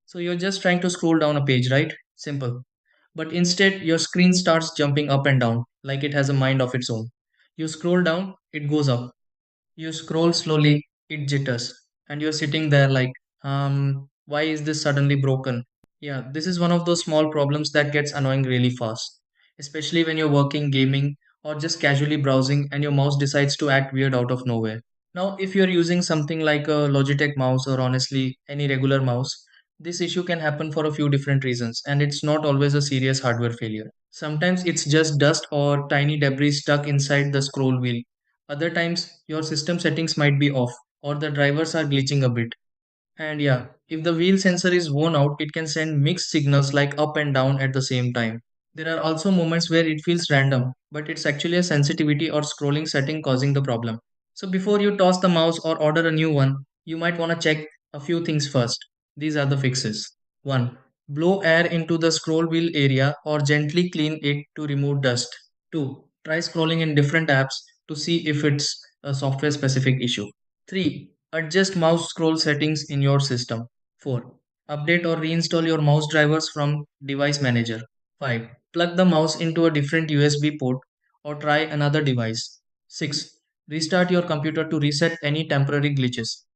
So you're just trying to scroll down a page, right? Simple. But instead, your screen starts jumping up and down like it has a mind of its own. You scroll down, it goes up. You scroll slowly, it jitters. And you're sitting there like, why is this suddenly broken? Yeah, this is one of those small problems that gets annoying really fast, especially when you're working, gaming, or just casually browsing and your mouse decides to act weird out of nowhere. Now, if you're using something like a Logitech mouse or honestly any regular mouse, this issue can happen for a few different reasons, and it's not always a serious hardware failure. Sometimes it's just dust or tiny debris stuck inside the scroll wheel. Other times, your system settings might be off, or the drivers are glitching a bit. And yeah, if the wheel sensor is worn out, it can send mixed signals like up and down at the same time. There are also moments where it feels random, but it's actually a sensitivity or scrolling setting causing the problem. So before you toss the mouse or order a new one, you might want to check a few things first. These are the fixes. 1. Blow air into the scroll wheel area or gently clean it to remove dust. 2. Try scrolling in different apps to see if it's a software specific issue. 3. Adjust mouse scroll settings in your system. 4. Update or reinstall your mouse drivers from Device Manager. 5. Plug the mouse into a different USB port or try another device. 6. Restart your computer to reset any temporary glitches.